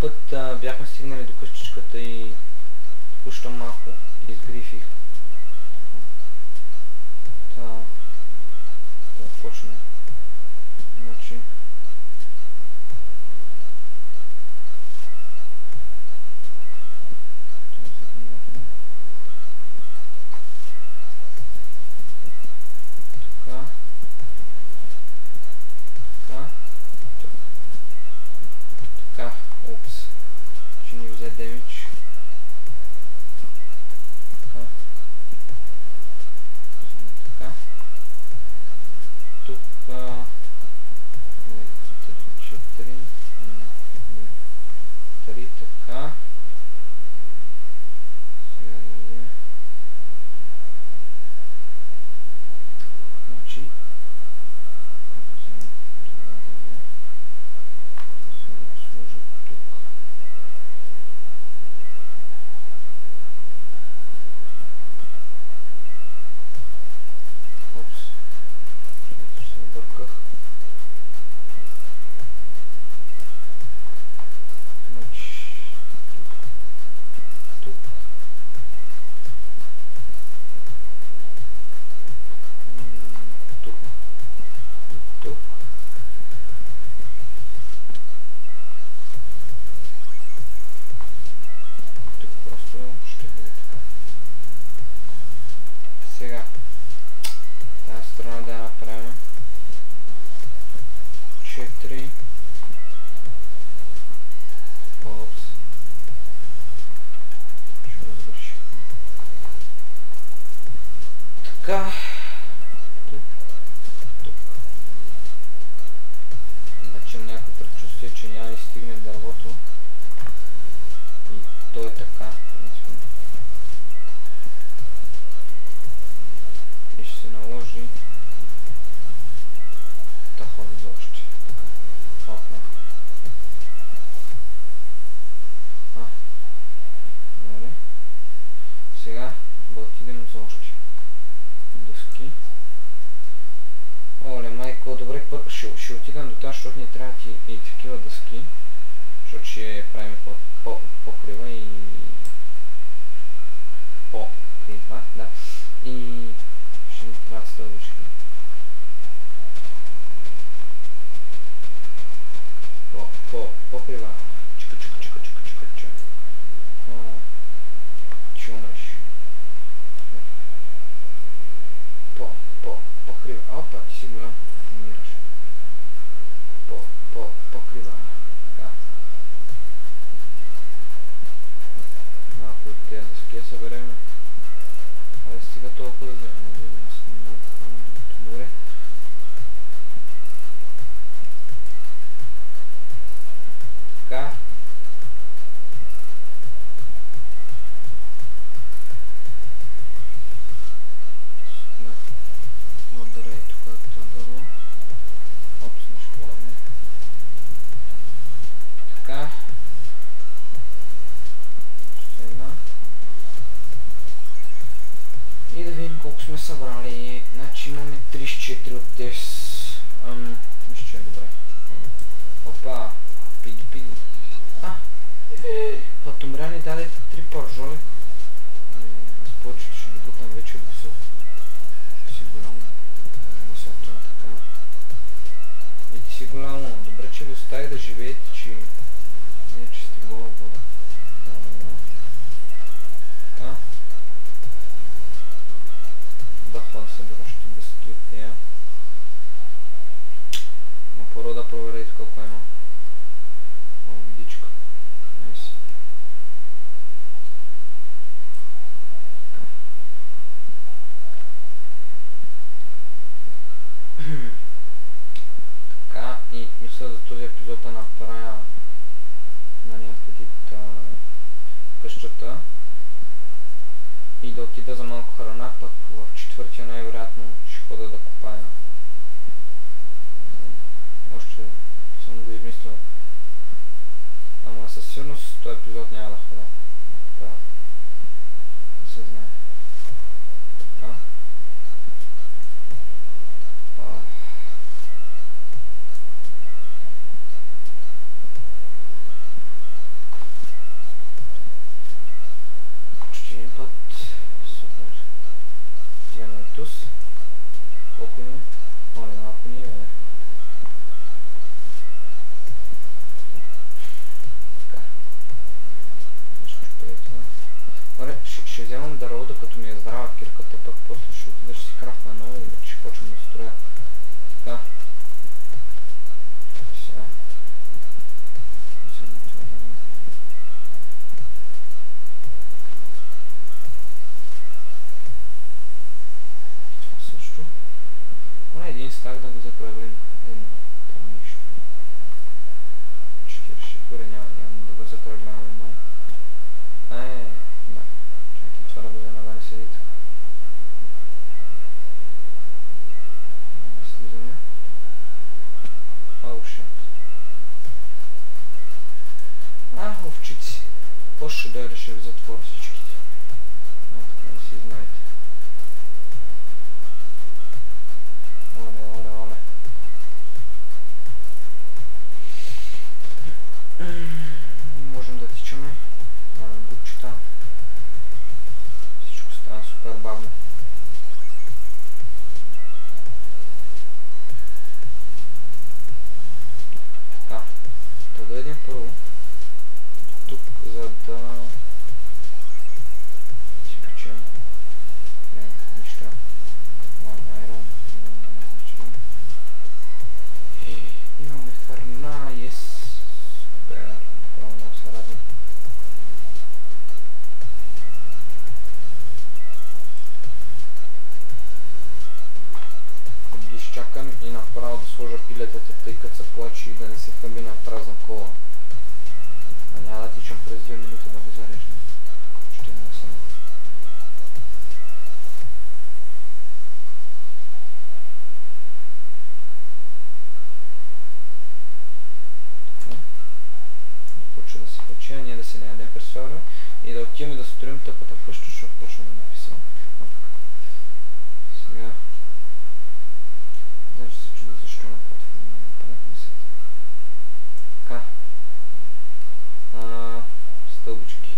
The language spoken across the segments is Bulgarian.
път бяхме стигнали до къщичката и току-що малко изгрифих. Да почнем. Значи... Упс. Ще ни взе демидж. Така. Тук 3, 4, 3, така. Сега да видим. Значи сега тази страна да направим 4. Опс. Ще разгреши. Така. Тук. Обаче някакво предчувствие, че няма да стигне дървото. И то е така, в принципе. И ще се наложи да ходи за още. Така. Опна. Добре. Сега да отидем за още дъски. Оле, майко, добре, ще отидем до тази, защото ни трябват и такива дъски. Защото ще правим по-крива и по-крива, да. И ще ни трябват стълбички. По-крива. Чика. Ще умреш. По-крива. Опа, ти си голям. Умираш. По-крива. Така. Малко от тези дъски съберем. Айде стига толкова да вземем. Аз не мога да хвана другото море. Така. Отдаря и тук това дърво. Опс, нещо главно. Така. Ще една. И да видим колко сме събрали. Значи имаме 34 от тези. Мисля, че е добре. Опа. Пиги. Пътомря ни даде 3 пържоли. Аз повечето ще ги бутам вече от високо. Ти си голямо. Високо това така. И ти си голямо. Добре, че ви остави да живеете, че не че сте гола вода. Така. Да хода събира ще дъски от тея. Но първо да проверите колко има. Водичка. Найс. Така, и мисля за този епизод да направя на някъде къщата и да отида за малко храна, пък в четвъртия най-вероятно ще хода да копая. Още съм го измислил. Ама със сигурност този епизод няма да хода. Да се знае. Така. шкаф на ново и вече почвам да строя. Така. Сега. Вземем това дърво. Това също. Поне един стак да го заправим. Там нищо. 44 няма да го заправляваме май. Да. Чакай това да го взема да не седи така. Слизаме. Оу, шат. Овчици. После ще дойде ще ви затворя всичките. Така да си знаете. Оле. Можем да тичаме. Бутчета. Всичко става супер бавно. Така. Да дойдем първо тук, за да изключим някакви неща. Айрон. Имаме храна, супер. Много се радвам. Да ги изчакам и направо да сложа пилетата, тъй като се плачи и да не се хъби на празна кола. А няма да тичам през 2 минути да го зареждам. Ще не съм. Почва да се пече, ние да се не ядем през това време и да отиваме да строим тъпата къща, защото почва да написам. Сега. Даже се чуда защо на платформа не направих мисълта. Така. Стълбички.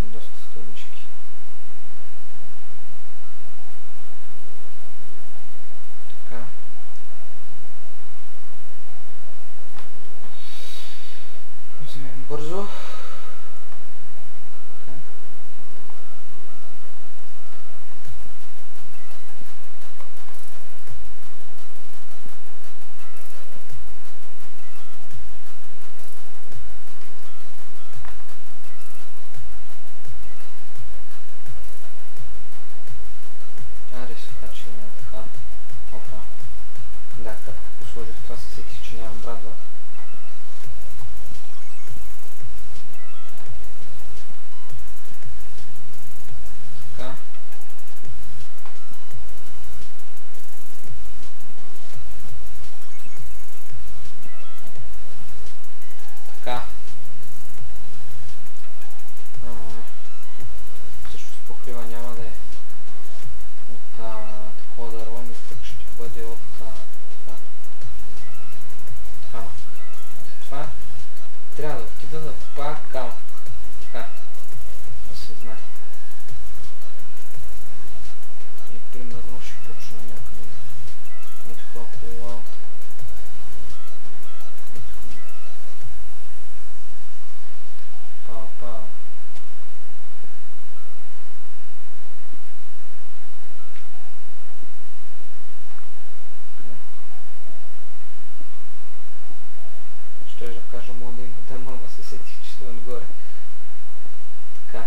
Доста стълбички. Така. Вземем бързо. Това се сетих, че нямам брадва. Така. Така. Също с покрива няма да е от такова дърво, но пък ще бъде от това трябва да отида да купая камък. Така. Да се знае. И примерно ще почна някъде. И така около лаута. Пау. Ще да кажа, мога да има дърма, но се сетих, че сме отгоре. Така.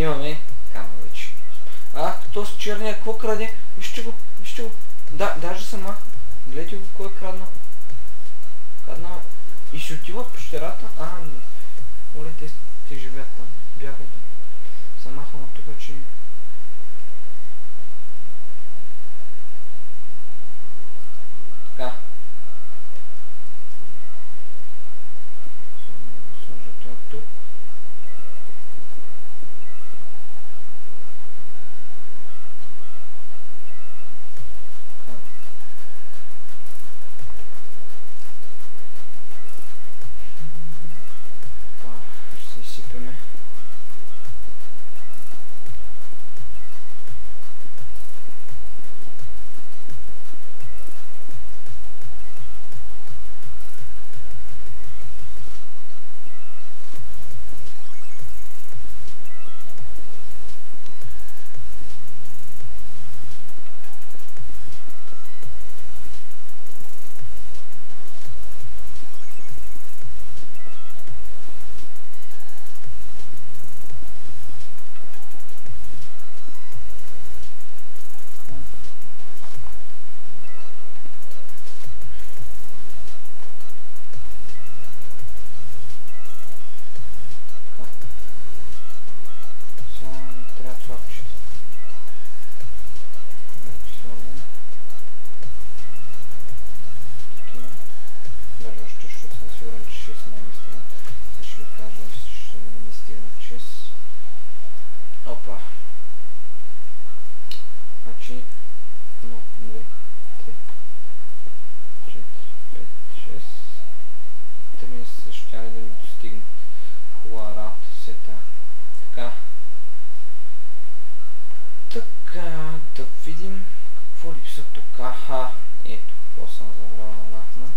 Имаме камера вече. То с черния какво краде? Вижте го, вижте го. Да, даже се маха. Гледайте го, кой е краднал. Краднал. И си отива в пещерата. Не. Оле, те живеят там. Бягат. Съм махал на тук, че... Така. Сложа това тук. Ще се изсипеме. Опа. Значи 1, 2, 3, 4, 5, 6. 3 месеца ще да ми достигнат. Хубава работа, сета. Така. Така, да видим какво липсва тук. Ето, какво съм забрал да махна.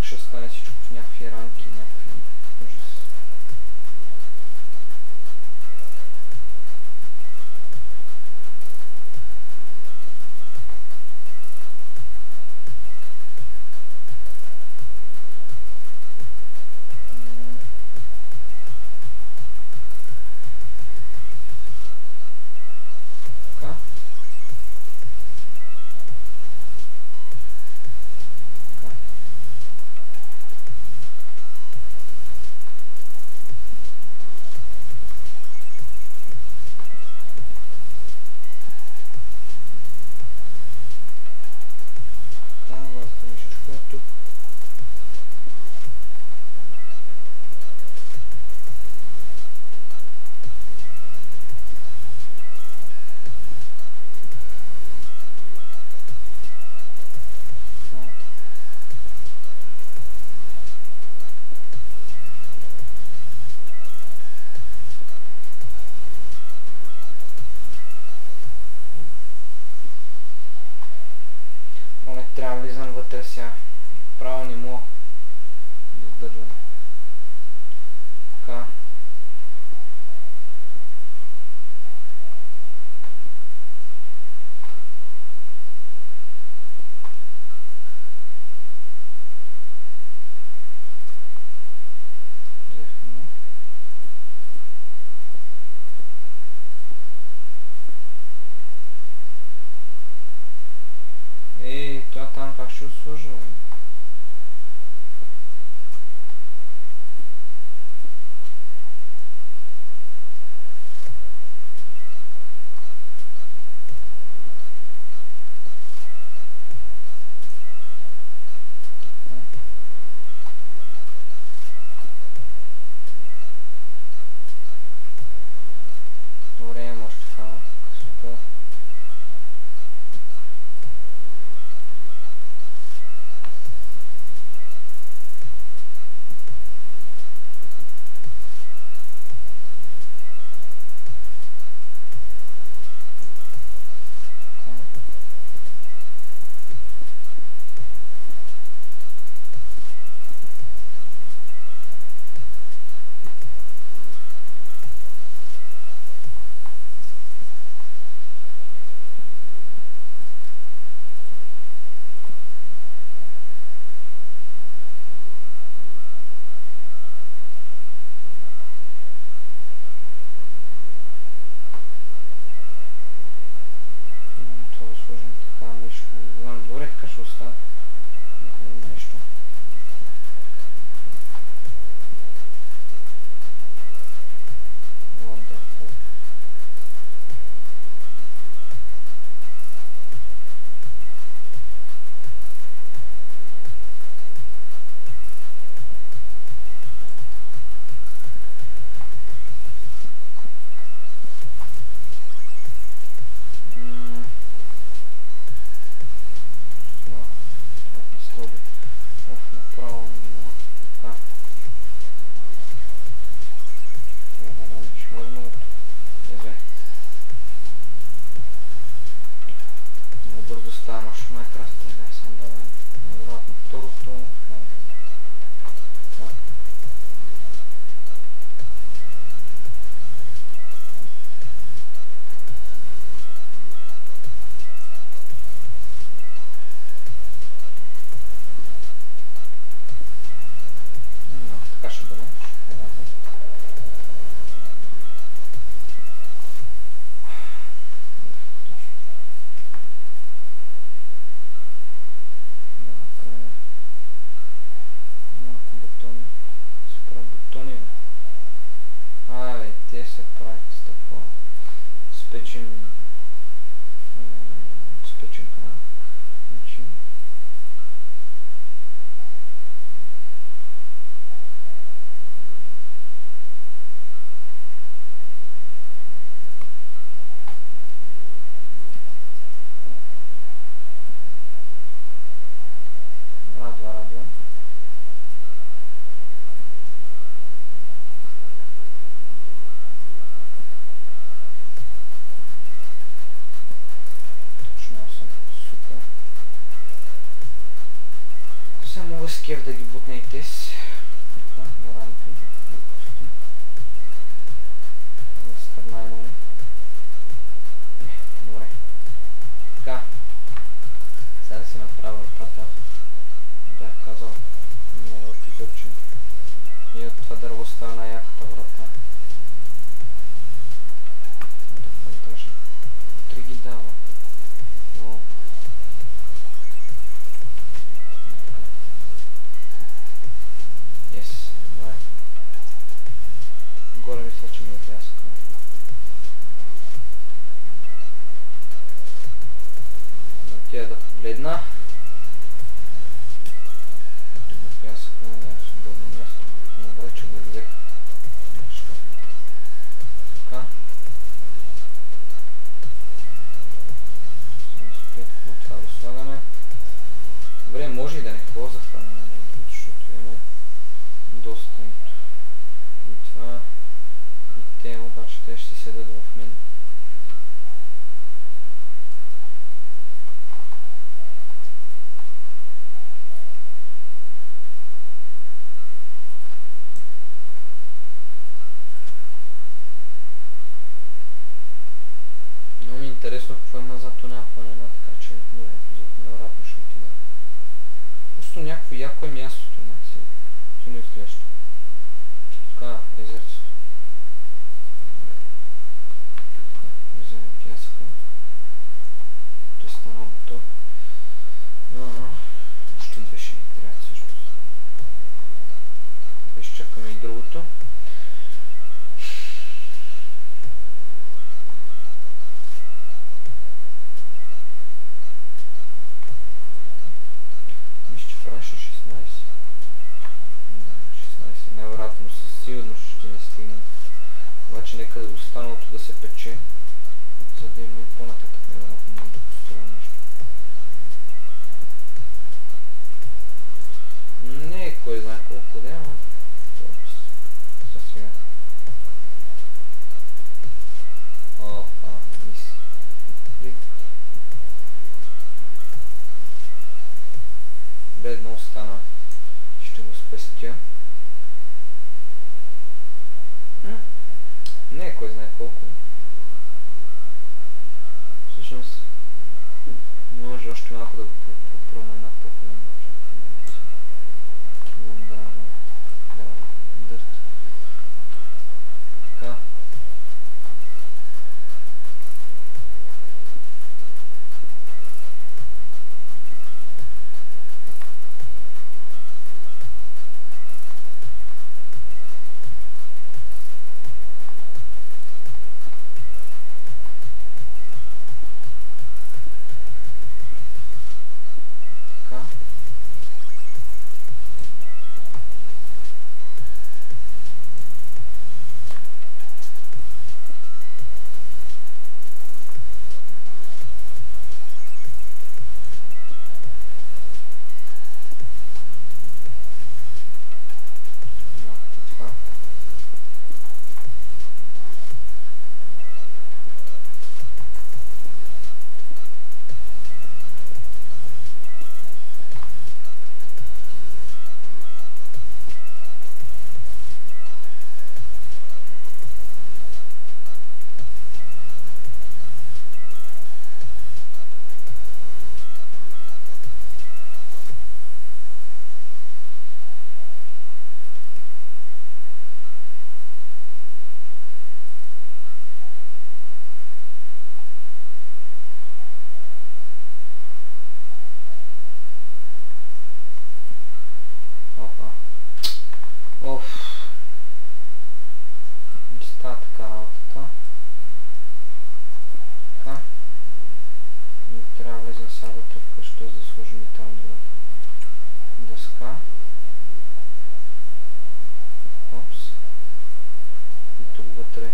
Ще стане всичко в някакви рамки, някакви ужас. Така. Тук. Не трябва да влизам вътре сега. Право не мога да издържам. Така. Това там как ще сложа? Добре, може така. Супер. ще остане. Нещо. What the fuck? Те се правят с такова спечен храна. Значи радва. Мога с кеф да ги бутне и тез. Така, на рамки. Да стърна имаме. Добре. Така. Сега да си направя вратата. Бях казал. Много епизодче. И от това дърво стана яката врата. Да фантажа. Три ги дава. Но... Добре. Горе мисля, че ми е пясък. Да отида да погледна. Тук пясък, няма свободно място. Добре, че го взех. Нещо. Така. 75, това го слагаме. Добре, може и да не хова за храна, защото имаме доста и това и те, обаче те ще седат в мен. Много ми е интересно какво има за тоня планина, така че добре, невероятно ще отида. Просто някакво яко е мястото, някакси силно изглежда. Така, езерцето. Вземем пясъка. Той стана готов. Още две ще ни трябва всъщност. Изчакаме и другото. Мисля, че праша 16. Невероятно, сигурно ще не стигне. Обаче нека останалото да се пече, за да има и по-нататък. Невероятно може да построя нещо. Не е кой знае колко да е, но за сега. Опа, мис. Рик. Бедно остана. Ще го спестя. Не е кой знае колко. Всъщност може още малко да го променя по-хубаво. Браво. Дърт. Така. вътре в къща, за да сложим и там другата дъска. Опс. И тук вътре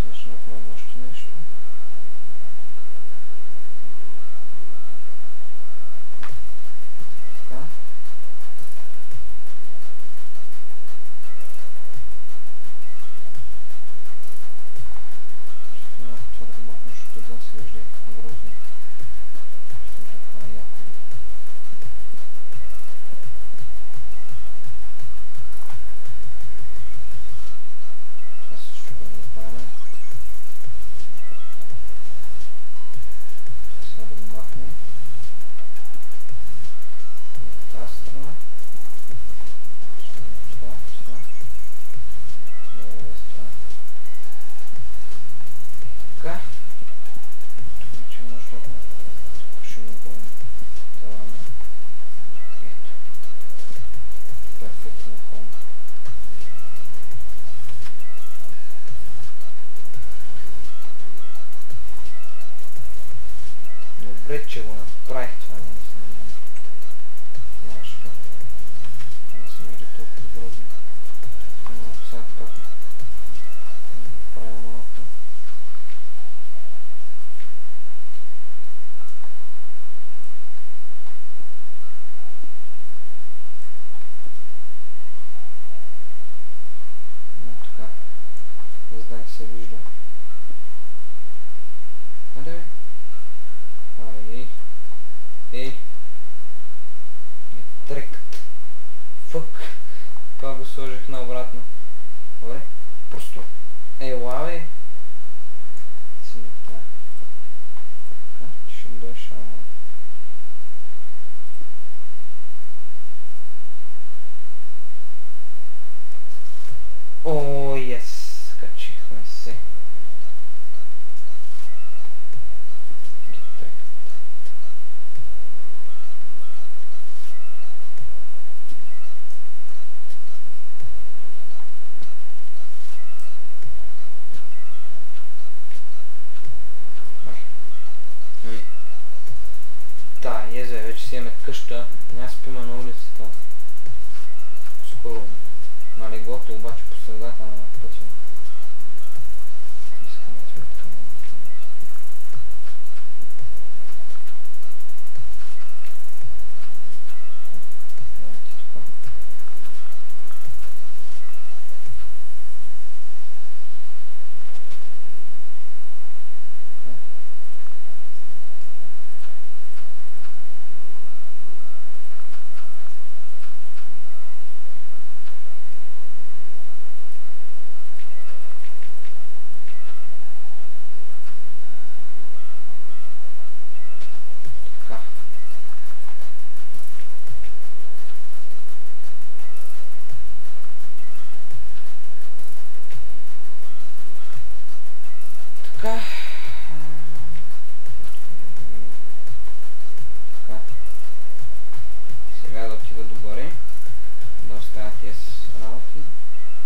сега ще направим още нещо. Така. Ще малко твърдо махна, защото отвън се вижда грозно. Ще вижда това е яко. Това също да го направим. Сега да го махнем. От тази страна. Това. Добре, без това. Така. Тук вече може да го спушим отдолу. Тавана. Ето. Перфектно хом. Добре, че го направих това. Нещо. Не се вижда толкова грозно. Малко сега пак. Правим малко. Така. За да не се вижда. Айде бе. Ей. Трекът. Фък. Това го сложих наобратно. Добре. Просто. Ела бе. Си не това. Така. Ще дойша. О, ес. Качихме се. Да, езе, вече си имаме къща, няма спиме на улицата. Скоро на леглото, обаче по средата на пътя. Искаме цветка. Така. Така. Сега да отида догоре, да оставя тези работи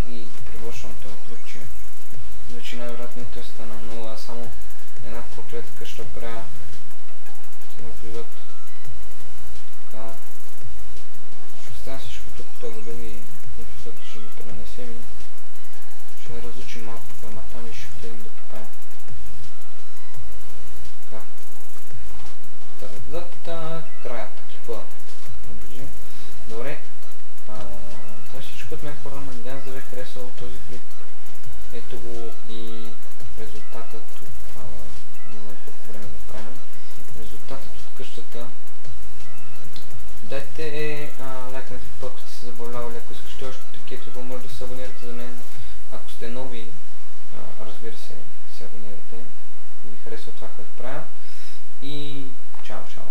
и превършвам този клип, че вече най-вероятно не е стана много, а само една проклетка ще правя този епизод. Така. Ще оставя всичко тук, това други епизод ще ги пренесем и ще разучим малко формата ми и ще отидем да купаем. Краят клипа наближи. Добре. Това всичко от мен, хора. Надявам се да ви е харесал този клип. Ето го и резултатът от не знам колко време да правим. Резултатът от къщата. Дайте лайкнете, ако сте се забавлявали. Ако искате още такива, може да се абонирате за мен. Ако сте нови, разбира се, се абонирайте и ви харесва това, което правя. И чао, чао!